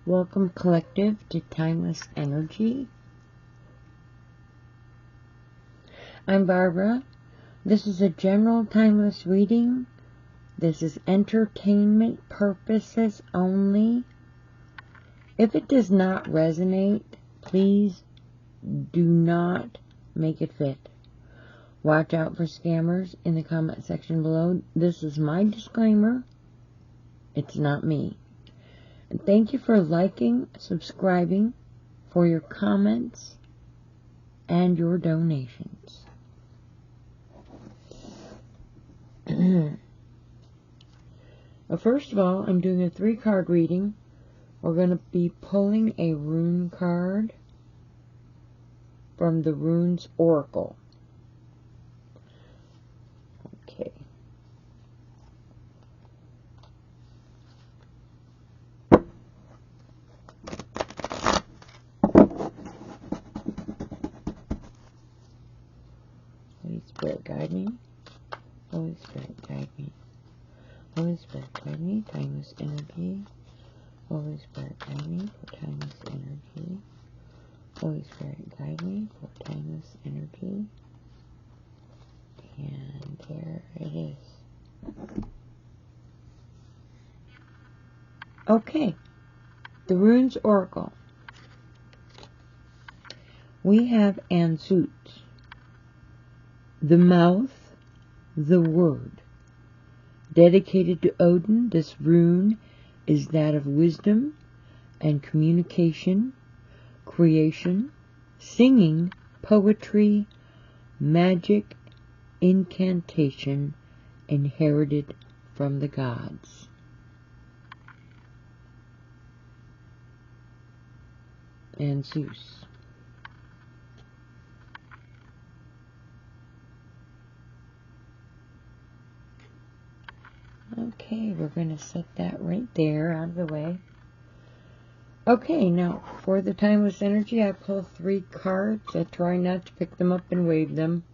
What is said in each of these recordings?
Welcome, Collective, to Timeless Energy. I'm Barbara. This is a general timeless reading. This is entertainment purposes only. If it does not resonate, please do not make it fit. Watch out for scammers in the comment section below. This is my disclaimer. It's not me. And thank you for liking, subscribing, for your comments, and your donations. Well, first of all, I'm doing a 3-card reading. We're going to be pulling a rune card from the Runes Oracle. Okay. Holy Spirit, guide me. Holy Spirit, guide me. Holy Spirit, guide me. Timeless energy. Holy Spirit, guide me for timeless energy. Holy Spirit, guide me for timeless energy. And there it is. Okay. The Runes Oracle. We have Ansut, the mouth, the word. Dedicated to Odin, this rune is that of wisdom and communication, creation, singing, poetry, magic, incantation, inherited from the gods. And Zeus. Okay, we're going to set that right there out of the way. Okay, now for the timeless energy, I pull 3 cards. I try not to pick them up and wave them.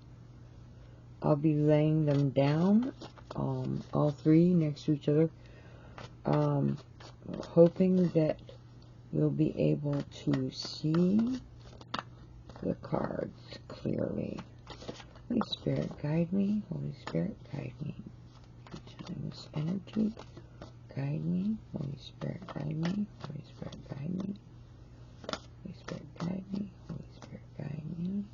I'll be laying them down, all 3 next to each other, hoping that you'll be able to see the cards clearly. Holy Spirit, guide me. Holy Spirit, guide me. Timeless energy, guide me. Holy Spirit, guide me. Holy Spirit, guide me. Holy Spirit, guide me. Holy Spirit, guide me.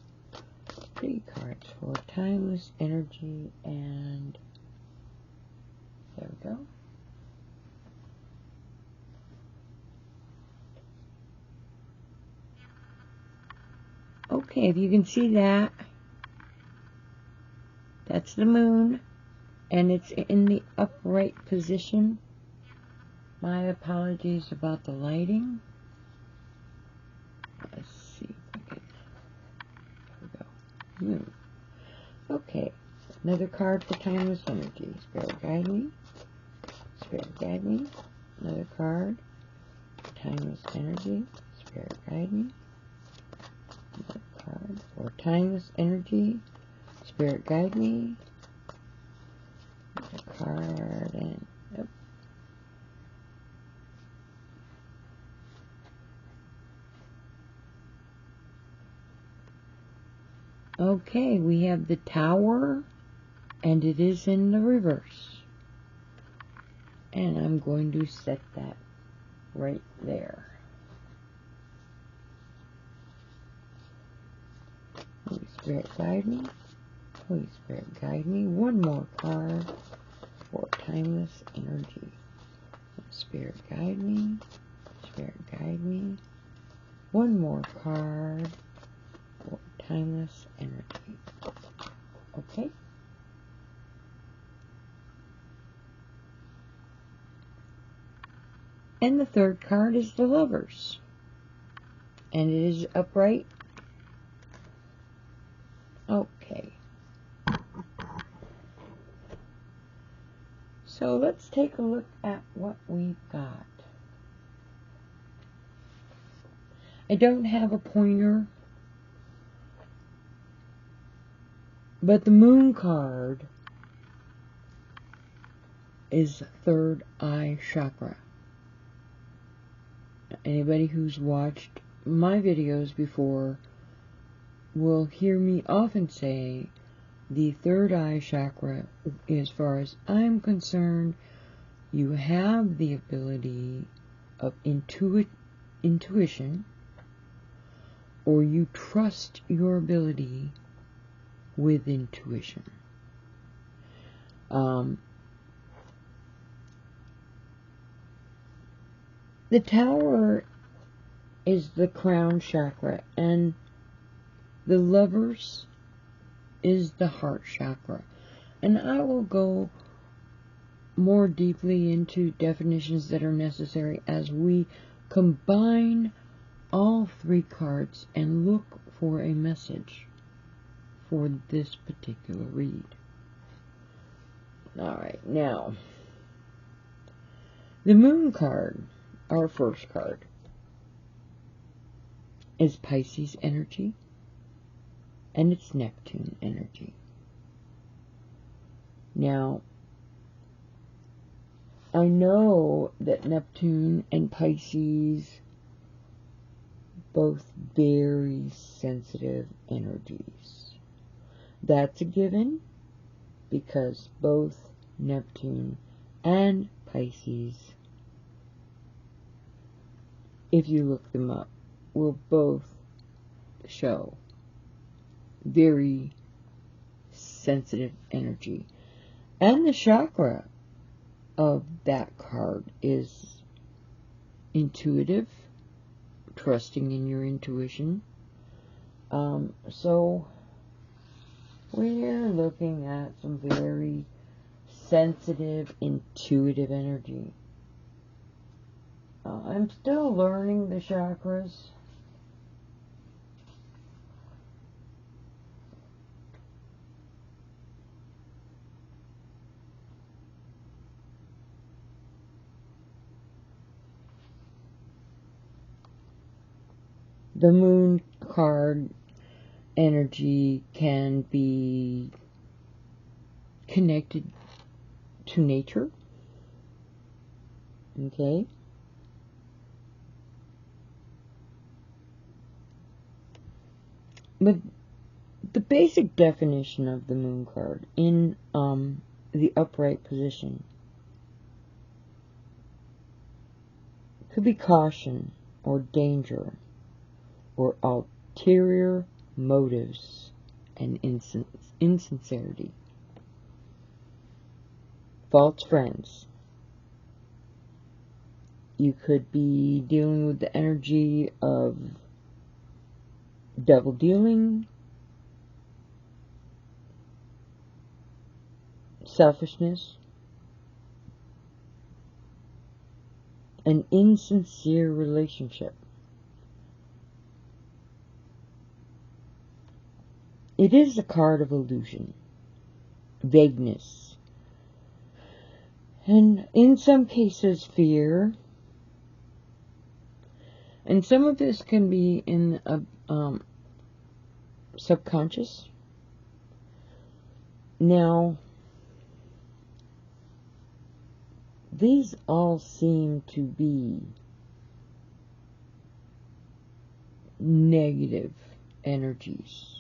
3 cards for timeless energy, and there we go. Okay, if you can see that, that's the moon. And it's in the upright position. My apologies about the lighting. Let's see if I can. There we go. Okay. Another card for timeless energy. Spirit, guide me. Spirit, guide me. Another card for timeless energy. Spirit, guide me. Another card for timeless energy. Spirit, guide me. Card and yep. Okay, we have the Tower, and it is in the reverse. And I'm going to set that right there. Holy Spirit, guide me. Holy Spirit, guide me. One more card for timeless energy. Spirit, guide me. Spirit, guide me. One more card for timeless energy. Okay. And the 3rd card is the Lovers. And it is upright. Okay. So let's take a look at what we've got. I don't have a pointer, but the Moon card is third eye chakra. Anybody who's watched my videos before will hear me often say the third eye chakra, as far as I'm concerned, you have the ability of intuition, or you trust your ability with intuition. The tower is the crown chakra, and the lovers is the heart chakra. And I will go more deeply into definitions that are necessary as we combine all three cards and look for a message for this particular read. Alright, now, the moon card, our first card, is Pisces energy, and it's Neptune energy. Now, I know that Neptune and Pisces, both very sensitive energies. That's a given, because both Neptune and Pisces, if you look them up, will both show very sensitive energy. And the chakra of that card is intuitive, trusting in your intuition. So we're looking at some very sensitive, intuitive energy. I'm still learning the chakras. The moon card energy can be connected to nature. Okay? But the basic definition of the moon card in the upright position could be caution or danger or ulterior motives and insincerity. False friends. You could be dealing with the energy of double dealing, selfishness, an insincere relationship. It is a card of illusion, vagueness, and in some cases fear. And some of this can be in a subconscious. Now, these all seem to be negative energies.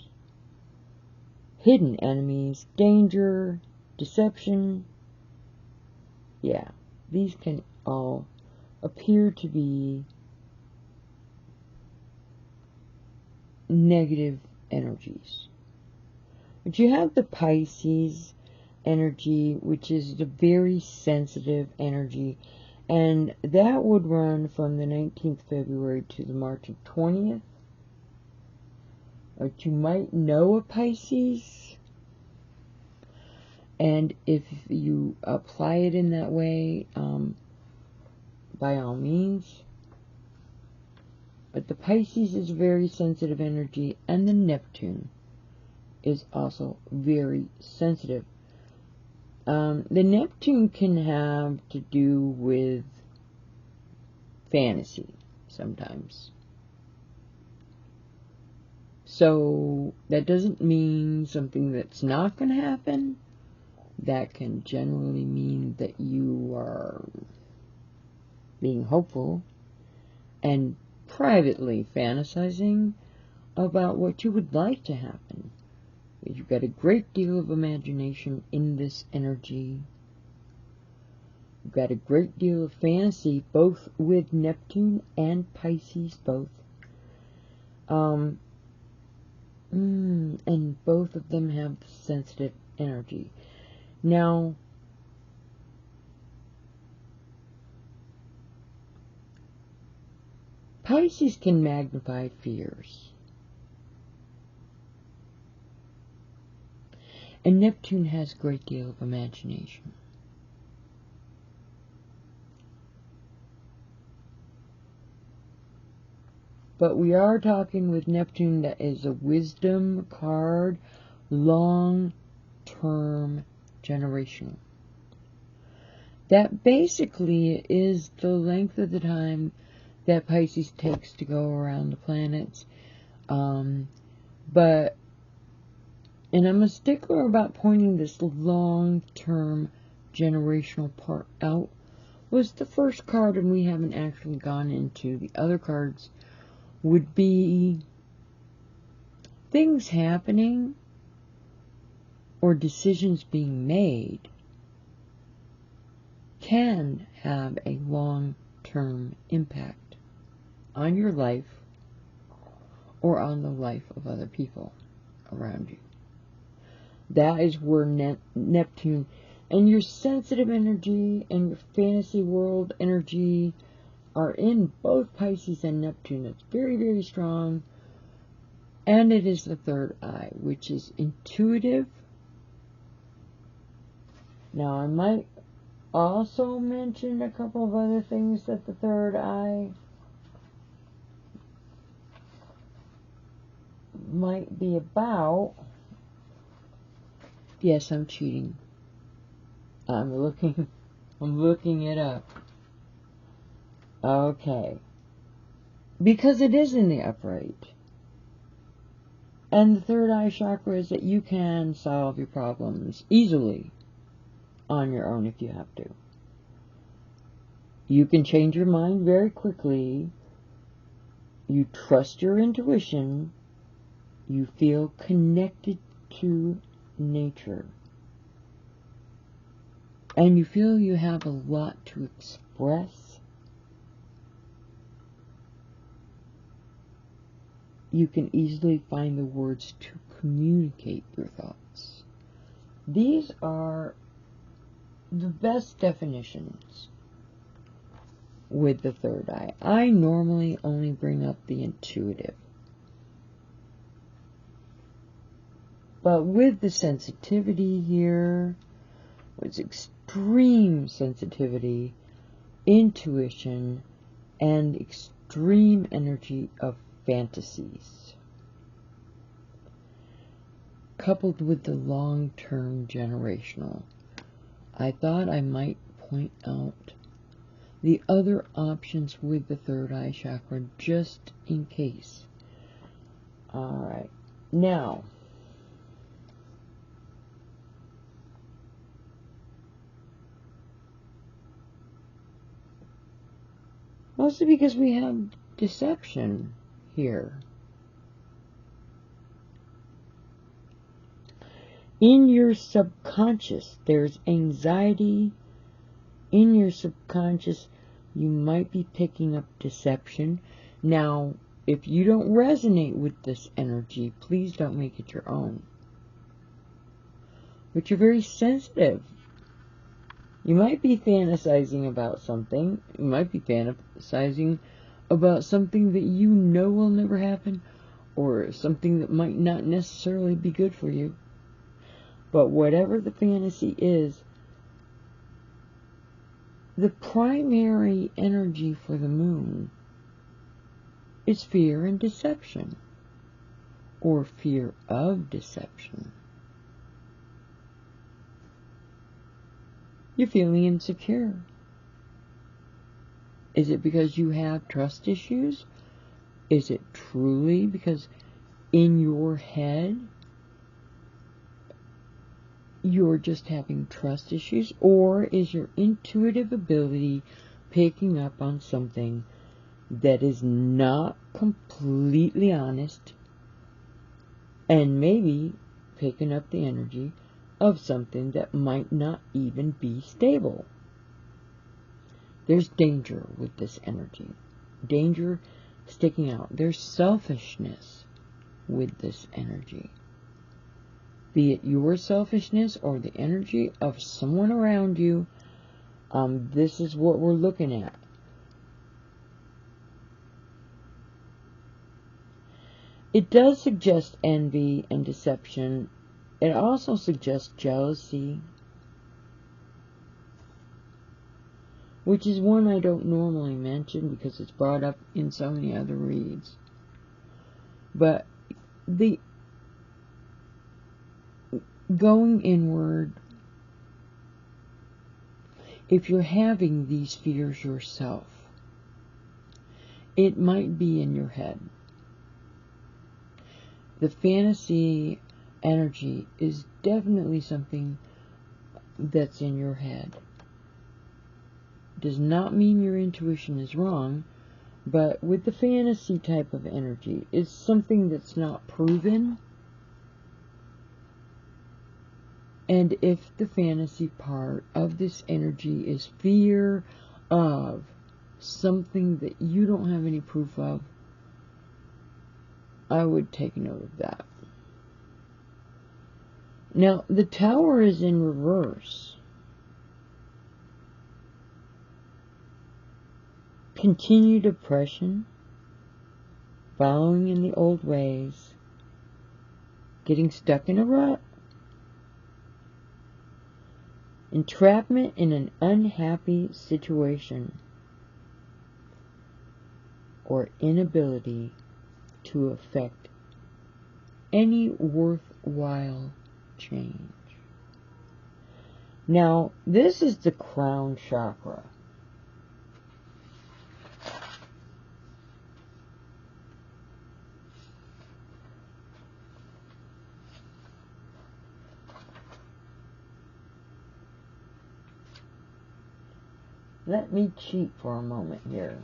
Hidden enemies, danger, deception. Yeah, these can all appear to be negative energies. But you have the Pisces energy, which is the very sensitive energy, and that would run from the 19th February to the March 20th. But you might know a Pisces, and if you apply it in that way, by all means. But the Pisces is very sensitive energy, and the Neptune is also very sensitive. The Neptune can have to do with fantasy sometimes. So that doesn't mean something that's not going to happen, that can generally mean that you are being hopeful and privately fantasizing about what you would like to happen. You've got a great deal of imagination in this energy. You've got a great deal of fantasy, both with Neptune and Pisces, both. And both of them have sensitive energy. Now, Pisces can magnify fears. And Neptune has a great deal of imagination. But we are talking with Neptune that is a wisdom card, long-term generational. That basically is the length of the time that Pisces takes to go around the planets. And I'm a stickler about pointing this long-term generational part out. Was the first card, and we haven't actually gone into the other cards, would be things happening or decisions being made can have a long-term impact on your life or on the life of other people around you. That is where Neptune and your sensitive energy and your fantasy world energy are in both Pisces and Neptune. It's very, very strong. And it is the third eye, which is intuitive. Now, I might also mention a couple of other things that the third eye might be about. Yes, I'm cheating. I'm looking it up. Okay. Because it is in the upright. And the third eye chakra is that you can solve your problems easily on your own if you have to. You can change your mind very quickly. You trust your intuition. You feel connected to nature. And you feel you have a lot to express. You can easily find the words to communicate your thoughts. These are the best definitions with the third eye. I normally only bring up the intuitive. But with the sensitivity here, with extreme sensitivity, intuition, and extreme energy of fantasies, coupled with the long-term generational, I thought I might point out the other options with the third eye chakra just in case. Alright, now, mostly because we have deception here. In your subconscious, there's anxiety. In your subconscious, you might be picking up deception. Now, if you don't resonate with this energy, please don't make it your own. But you're very sensitive. You might be fantasizing about something. You might be fantasizing about something that you know will never happen, or something that might not necessarily be good for you. But whatever the fantasy is, the primary energy for the moon is fear and deception, or fear of deception. You're feeling insecure. Is it because you have trust issues? Is it truly because in your head you're just having trust issues, or is your intuitive ability picking up on something that is not completely honest, and maybe picking up the energy of something that might not even be stable. There's danger with this energy. Danger sticking out. There's selfishness with this energy. Be it your selfishness or the energy of someone around you, this is what we're looking at. It does suggest envy and deception. It also suggests jealousy, which is one I don't normally mention because it's brought up in so many other reads. But the going inward, if you're having these fears yourself, it might be in your head. The fantasy energy is definitely something that's in your head. Does not mean your intuition is wrong, but with the fantasy type of energy, it's something that's not proven. And if the fantasy part of this energy is fear of something that you don't have any proof of, I would take note of that. Now, the Tower is in reverse. Continued oppression, following in the old ways, getting stuck in a rut, entrapment in an unhappy situation, or inability to affect any worthwhile change. Now, this is the crown chakra. Let me cheat for a moment here.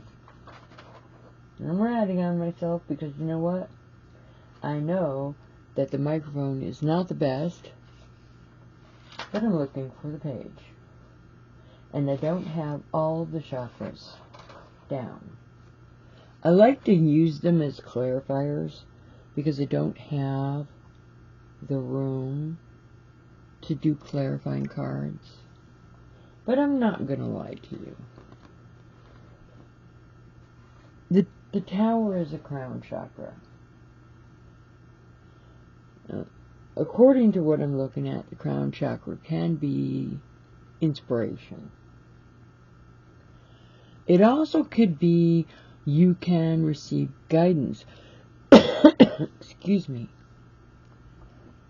I'm ratting on myself because you know what? I know that the microphone is not the best, but I'm looking for the page. And I don't have all the chakras down. I like to use them as clarifiers because I don't have the room to do clarifying cards. But I'm not going to lie to you. The Tower is a crown chakra. According to what I'm looking at, the crown chakra can be inspiration. It also could be you can receive guidance. Excuse me.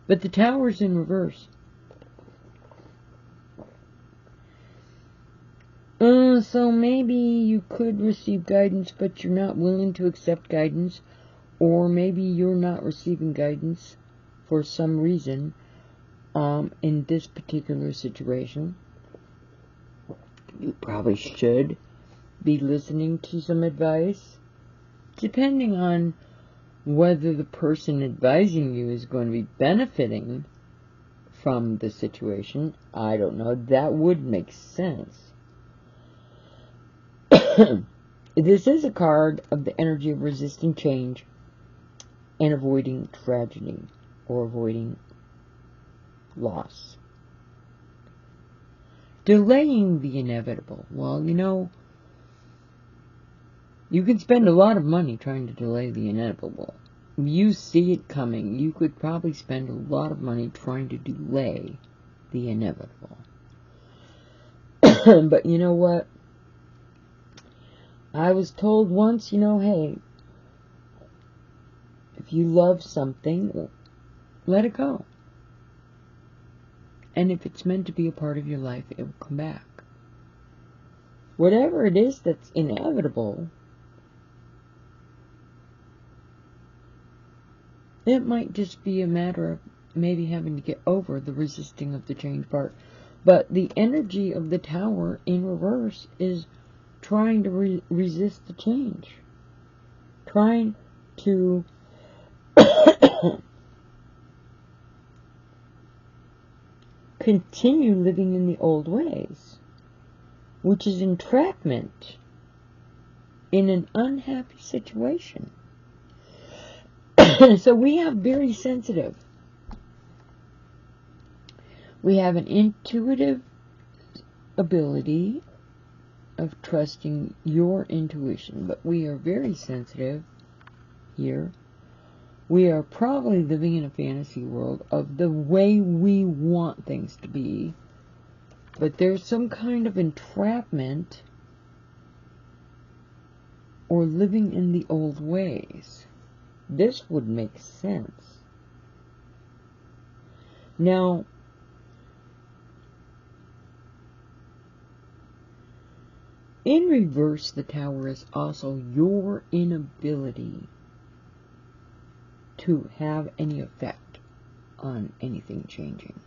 But the Tower's in reverse. So maybe you could receive guidance, but you're not willing to accept guidance, or maybe you're not receiving guidance for some reason in this particular situation. You probably should be listening to some advice, depending on whether the person advising you is going to be benefiting from the situation. I don't know. That would make sense. This is a card of the energy of resisting change and avoiding tragedy or avoiding loss. Delaying the inevitable. Well, you know, you can spend a lot of money trying to delay the inevitable. If you see it coming, you could probably spend a lot of money trying to delay the inevitable. But you know what? I was told once, you know, hey, if you love something, let it go. And if it's meant to be a part of your life, it will come back. Whatever it is that's inevitable, it might just be a matter of maybe having to get over the resisting of the change part. But the energy of the Tower in reverse is trying to resist the change. Trying to continue living in the old ways, which is entrapment in an unhappy situation. So we have very sensitive. We have an intuitive ability of trusting your intuition, but we are very sensitive here. We are probably living in a fantasy world of the way we want things to be, but there's some kind of entrapment or living in the old ways. This would make sense. Now, in reverse, the Tower is also your inability to have any effect on anything changing.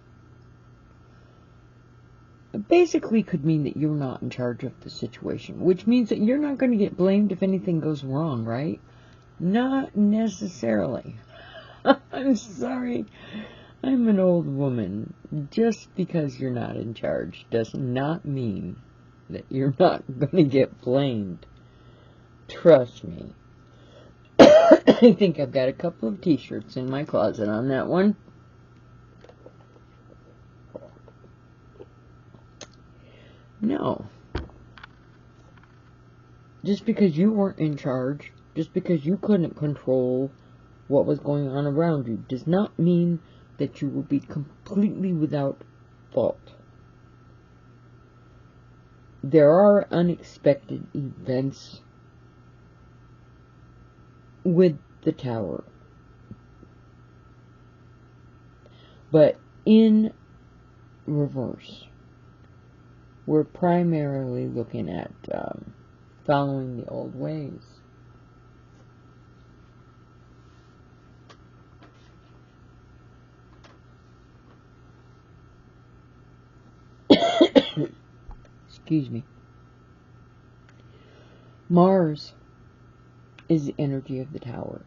It basically could mean that you're not in charge of the situation, which means that you're not going to get blamed if anything goes wrong, right? Not necessarily. I'm sorry. I'm an old woman. Just because you're not in charge does not mean that you're not going to get blamed. Trust me. I think I've got a couple of t-shirts in my closet on that one. No. Just because you weren't in charge, just because you couldn't control what was going on around you, does not mean that you will be completely without fault. There are unexpected events with the Tower. But in reverse, we're primarily looking at following the old ways. Excuse me. Mars is the energy of the Tower.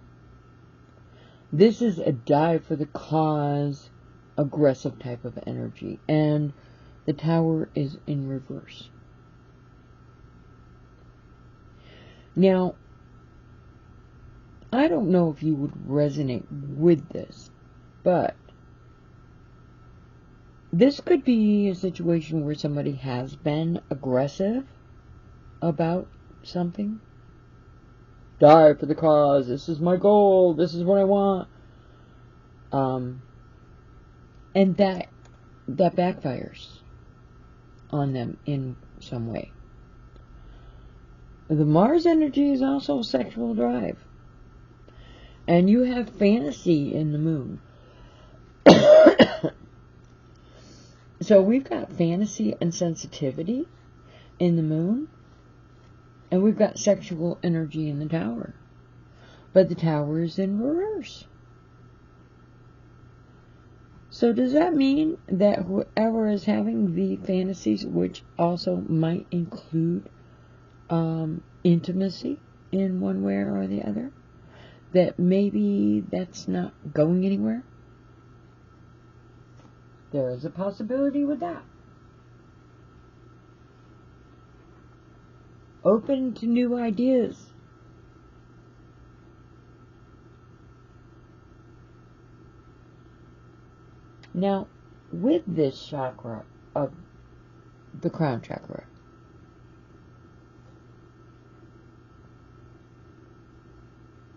This is a dive for the cause, aggressive type of energy, and the Tower is in reverse. Now, I don't know if you would resonate with this, but this could be a situation where somebody has been aggressive about something. Die for the cause, this is my goal, this is what I want. And that backfires on them in some way. The Mars energy is also sexual drive. And you have fantasy in the moon. So we've got fantasy and sensitivity in the moon. And we've got sexual energy in the Tower. But the Tower is in reverse. So does that mean that whoever is having the fantasies, which also might include intimacy in one way or the other, that maybe that's not going anywhere? There is a possibility with that. Open to new ideas. Now, with this chakra of the crown chakra,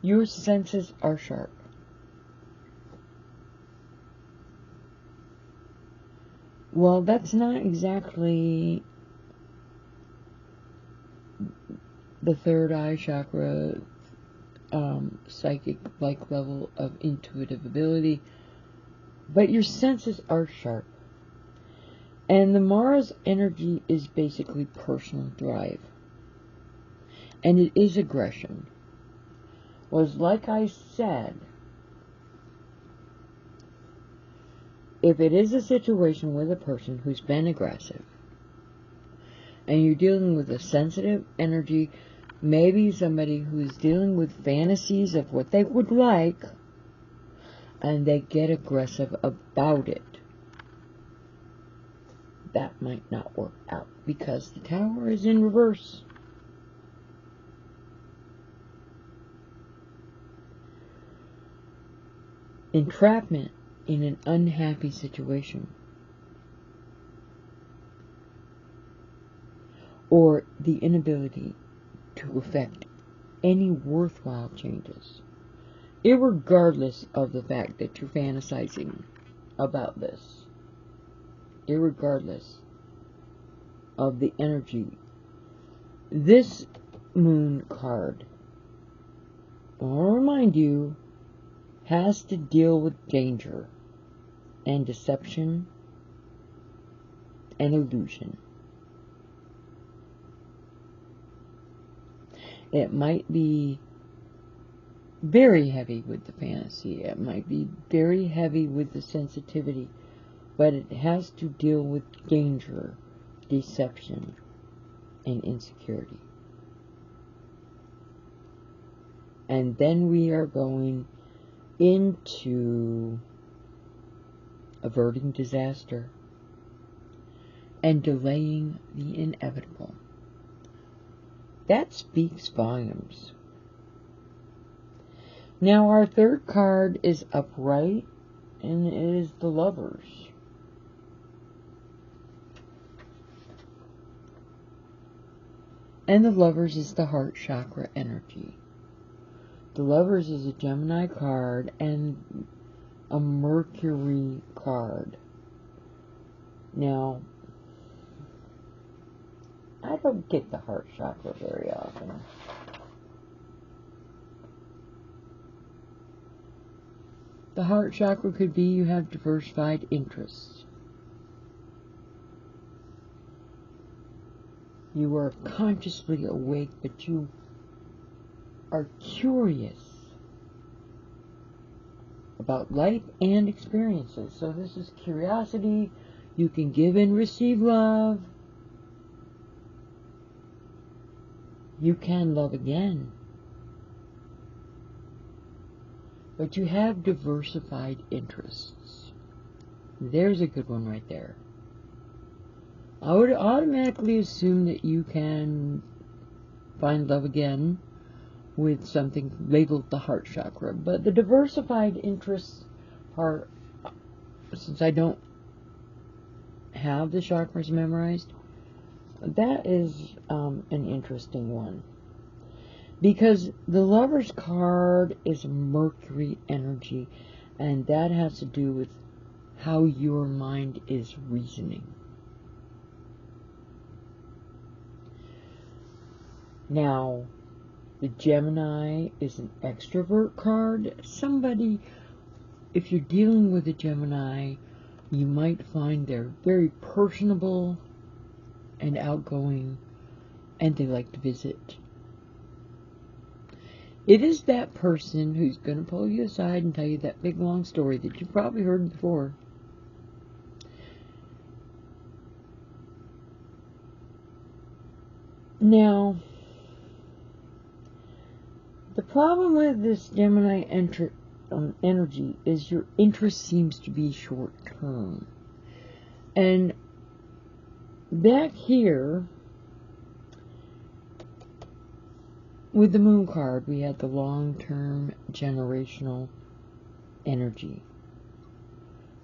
your senses are sharp. Well, that's not exactly the third eye chakra, psychic-like level of intuitive ability, but your senses are sharp. And the Mars energy is basically personal drive. And it is aggression. Was like I said, if it is a situation with a person who's been aggressive, and you're dealing with a sensitive energy, maybe somebody who's dealing with fantasies of what they would like, and they get aggressive about it, that might not work out because the Tower is in reverse. Entrapment in an unhappy situation, or the inability to effect any worthwhile changes, irregardless of the fact that you're fantasizing about this, irregardless of the energy. This Moon card, I'll remind you, has to deal with danger and deception and illusion. It might be very heavy with the fantasy. It might be very heavy with the sensitivity, but it has to deal with danger, deception, and insecurity. And then we are going into averting disaster and delaying the inevitable. That speaks volumes. Now our third card is upright, and it is the Lovers. And the Lovers is the heart chakra energy. The Lovers is a Gemini card and a Mercury card. Now, I don't get the heart chakra very often. The heart chakra could be you have diversified interests. You are consciously awake, but you are curious about life and experiences. So this is curiosity. You can give and receive love. You can love again. But you have diversified interests. There's a good one right there. I would automatically assume that you can find love again with something labeled the heart chakra. But the diversified interests part, since I don't have the chakras memorized, that is an interesting one. Because the Lover's card is Mercury energy, and that has to do with how your mind is reasoning. Now, the Gemini is an extrovert card. Somebody, if you're dealing with a Gemini, you might find they're very personable and outgoing, and they like to visit. It is that person who's going to pull you aside and tell you that big long story that you've probably heard before. Now, the problem with this Gemini energy is your interest seems to be short term. And back here, with the Moon card, we had the long-term generational energy.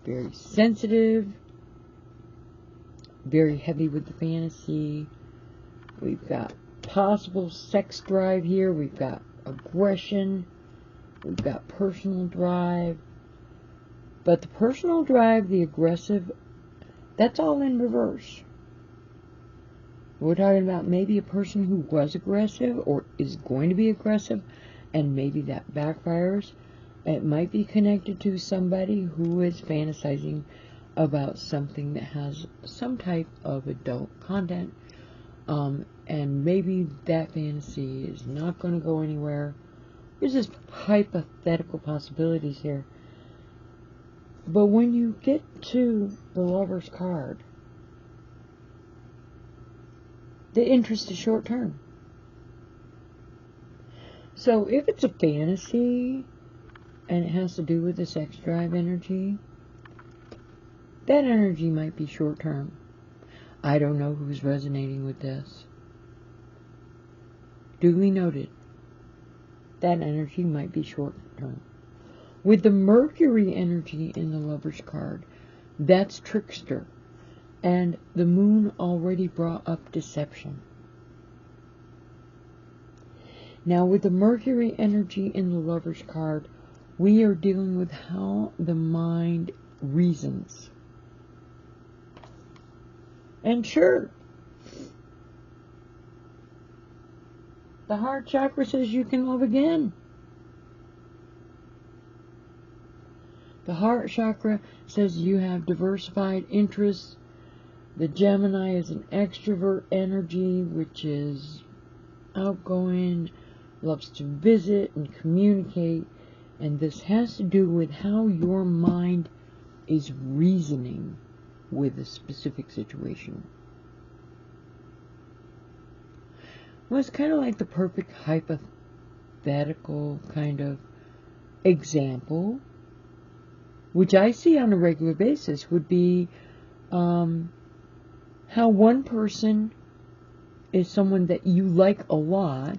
Very sensitive, very heavy with the fantasy. We've got possible sex drive here. We've got aggression. We've got personal drive. But the personal drive, the aggressive, that's all in reverse. We're talking about maybe a person who was aggressive or is going to be aggressive, and maybe that backfires. It might be connected to somebody who is fantasizing about something that has some type of adult content, and maybe that fantasy is not going to go anywhere. There's just hypothetical possibilities here. But when you get to the Lover's card, the interest is short term. So if it's a fantasy and it has to do with the sex drive energy, that energy might be short term. I don't know who's resonating with this. Duly noted. That energy might be short term. With the Mercury energy in the Lover's card, that's trickster. And the moon already brought up deception. Now with the Mercury energy in the Lover's card, we are dealing with how the mind reasons. And sure, the heart chakra says you can love again. The heart chakra says you have diversified interests. The Gemini is an extrovert energy, which is outgoing, loves to visit and communicate. And this has to do with how your mind is reasoning with a specific situation. Well, it's kind of like the perfect hypothetical kind of example, which I see on a regular basis, would be how one person is someone that you like a lot,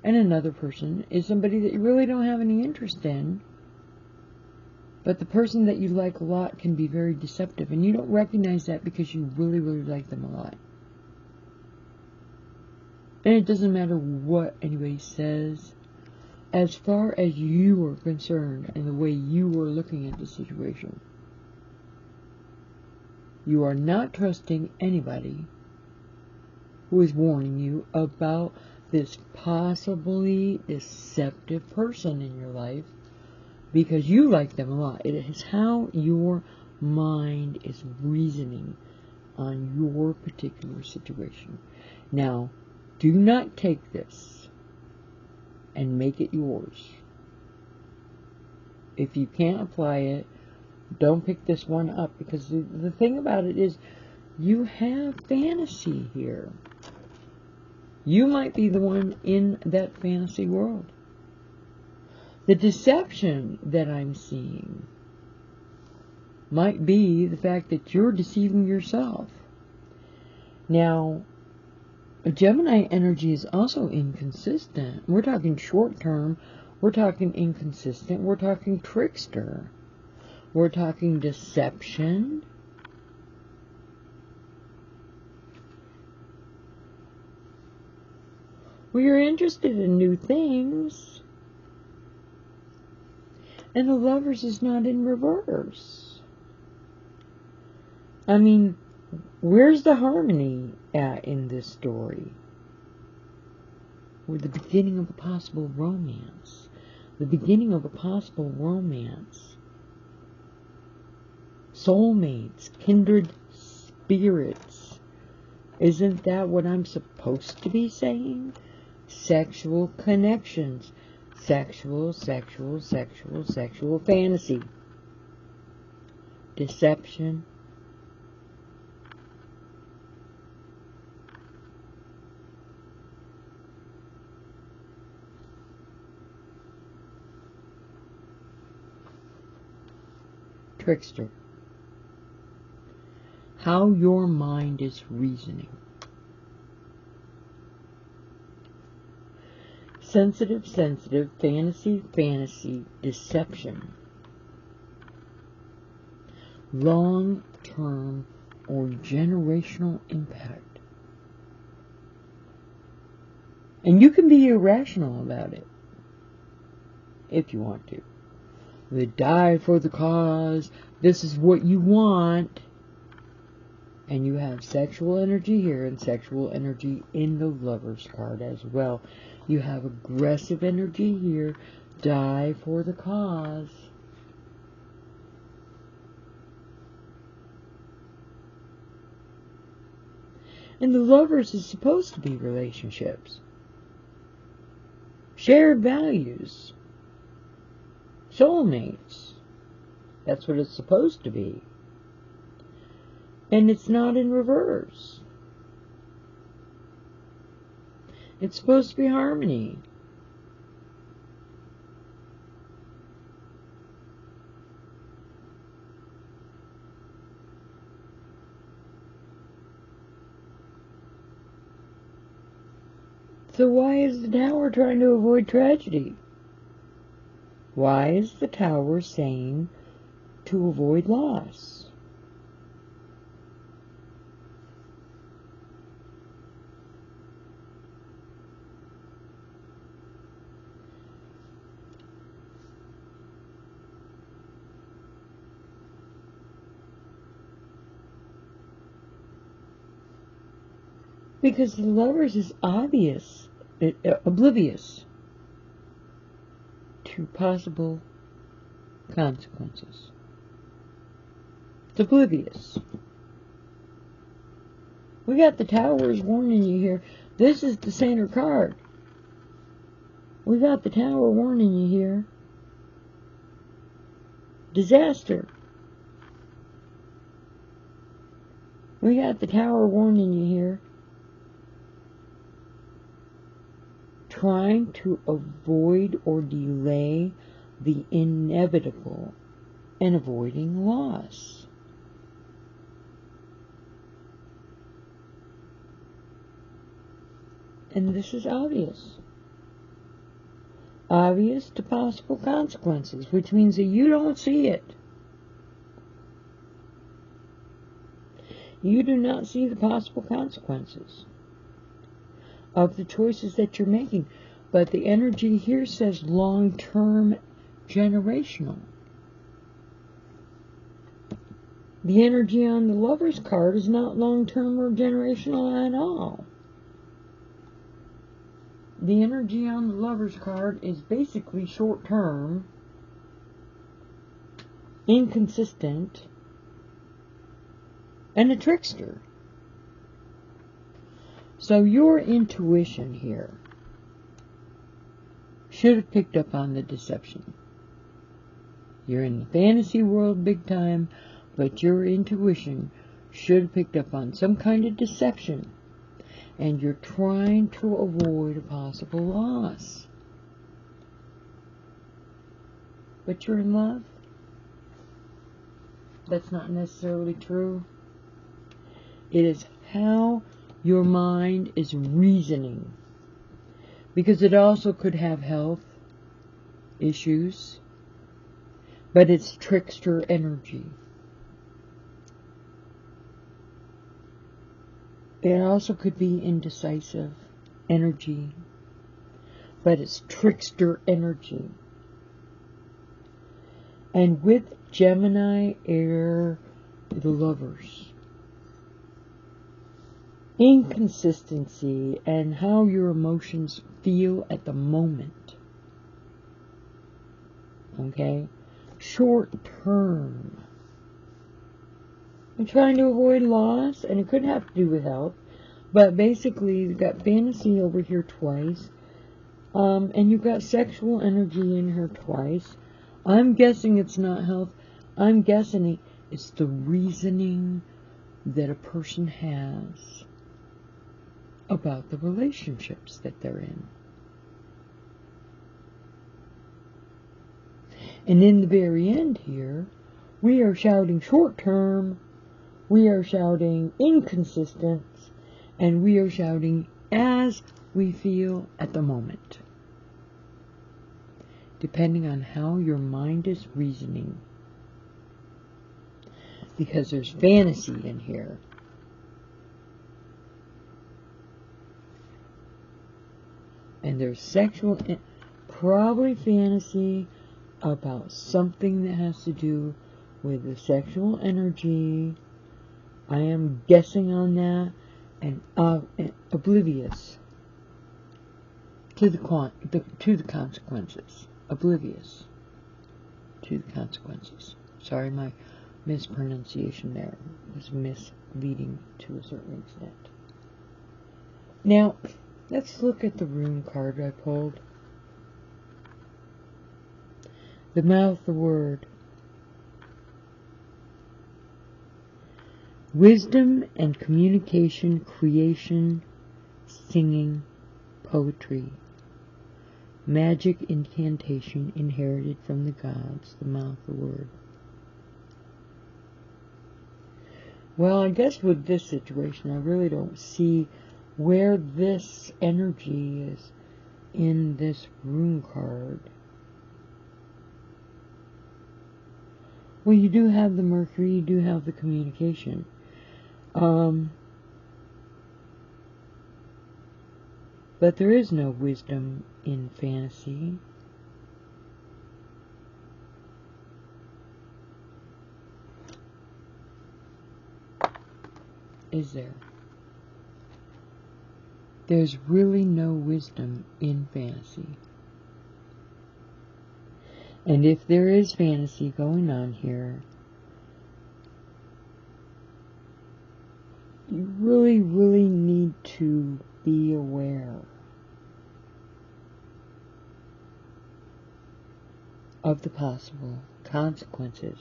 and another person is somebody that you really don't have any interest in. But the person that you like a lot can be very deceptive, and you don't recognize that because you really, really like them a lot. And it doesn't matter what anybody says, as far as you are concerned and the way you are looking at the situation. You are not trusting anybody who is warning you about this possibly deceptive person in your life, because you like them a lot. It is how your mind is reasoning on your particular situation. Now, do not take this and make it yours. If you can't apply it, don't pick this one up, because the thing about it is you have fantasy here. You might be the one in that fantasy world. The deception that I'm seeing might be the fact that you're deceiving yourself. Now, Gemini energy is also inconsistent. We're talking short term. We're talking inconsistent. We're talking trickster. We're talking deception. We are interested in new things. And the Lovers is not in reverse. I mean, where's the harmony at in this story? We're the beginning of a possible romance. The beginning of a possible romance. Soulmates, kindred spirits. Isn't that what I'm supposed to be saying? Sexual connections. Sexual fantasy. Deception. Trickster. How your mind is reasoning. Sensitive, fantasy, deception. Long-term or generational impact. And you can be irrational about it, if you want to. They die for the cause, this is what you want. And you have sexual energy here and sexual energy in the Lover's card as well. You have aggressive energy here. Die for the cause. And the Lovers is supposed to be relationships. Shared values. Soulmates. That's what it's supposed to be. And it's not in reverse. It's supposed to be harmony. So why is the Tower trying to avoid tragedy? Why is the Tower saying to avoid loss? Because the Lovers is obvious, oblivious to possible consequences. It's oblivious. We got the Towers warning you here. This is the center card. We got the Tower warning you here. Disaster. We got the Tower warning you here. Trying to avoid or delay the inevitable and avoiding loss. And this is obvious. Obvious to possible consequences, which means that you don't see it. You do not see the possible consequences of the choices that you're making. But the energy here says long-term generational. The energy on the Lover's card is not long-term or generational at all. The energy on the Lover's card is basically short-term, inconsistent, and a trickster. So your intuition here should have picked up on the deception. You're in the fantasy world big time, but your intuition should have picked up on some kind of deception. And you're trying to avoid a possible loss. But you're in love? That's not necessarily true. It is how your mind is reasoning. Because it also could have health issues. But it's trickster energy. It also could be indecisive energy. But it's trickster energy. And with Gemini, Air, the Lovers, inconsistency and how your emotions feel at the moment. Okay? Short term. You're trying to avoid loss, and it could have to do with health, but basically you've got fantasy over here twice, and you've got sexual energy in here twice. I'm guessing it's not health. I'm guessing it's the reasoning that a person has about the relationships that they're in. And in the very end here, we are shouting short term, we are shouting inconsistent, and we are shouting as we feel at the moment. Depending on how your mind is reasoning. Because there's fantasy in here. And there's sexual, probably fantasy about something that has to do with the sexual energy. I am guessing on that, and oblivious to the consequences. Oblivious to the consequences. Sorry, my mispronunciation there was misleading to a certain extent. Now, let's look at the rune card I pulled. The mouth, the word. Wisdom and communication, creation, singing, poetry, magic, incantation inherited from the gods, the mouth, the word. Well, I guess with this situation, I really don't see where this energy is in this rune card. Well, you do have the Mercury, you do have the communication. But there is no wisdom in fantasy. Is there? There's really no wisdom in fantasy. And if there is fantasy going on here, you really, really need to be aware of the possible consequences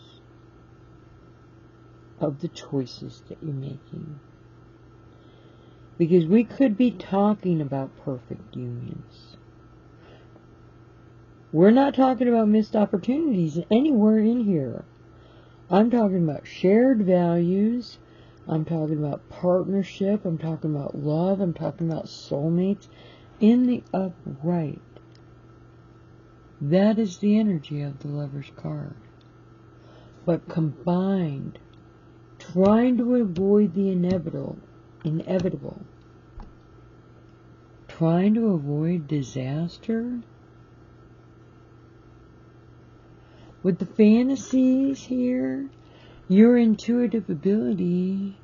of the choices that you're making. Because we could be talking about perfect unions. We're not talking about missed opportunities anywhere in here. I'm talking about shared values. I'm talking about partnership. I'm talking about love. I'm talking about soulmates in the upright. That is the energy of the Lover's card. But combined, trying to avoid the inevitable, trying to avoid disaster. With the fantasies here, your intuitive ability,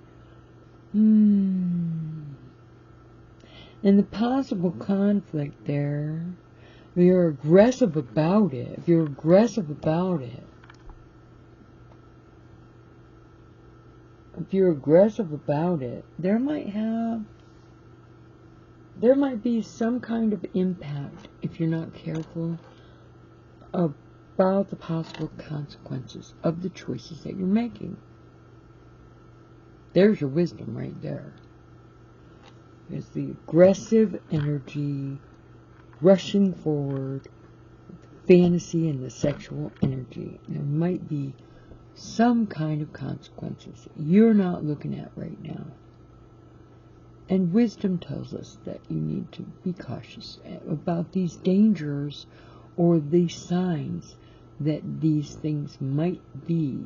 and the possible conflict there, if you're aggressive about it, there might be some kind of impact, if you're not careful, about the possible consequences of the choices that you're making. There's your wisdom right there. There's the aggressive energy rushing forward, fantasy and the sexual energy. There might be some kind of consequences that you're not looking at right now. And wisdom tells us that you need to be cautious about these dangers or these signs that these things might be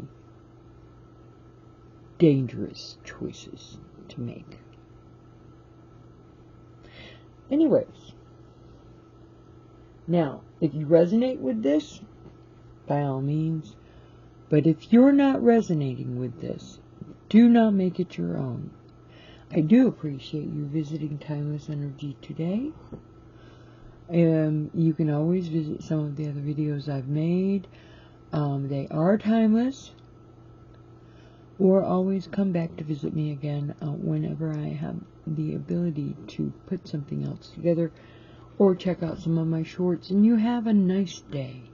dangerous choices to make. Anyways, now, if you resonate with this, by all means, but if you're not resonating with this, do not make it your own. I do appreciate you visiting Timeless Energy today. You can always visit some of the other videos I've made. They are timeless. Or always come back to visit me again whenever I have the ability to put something else together. Or check out some of my shorts. And you have a nice day.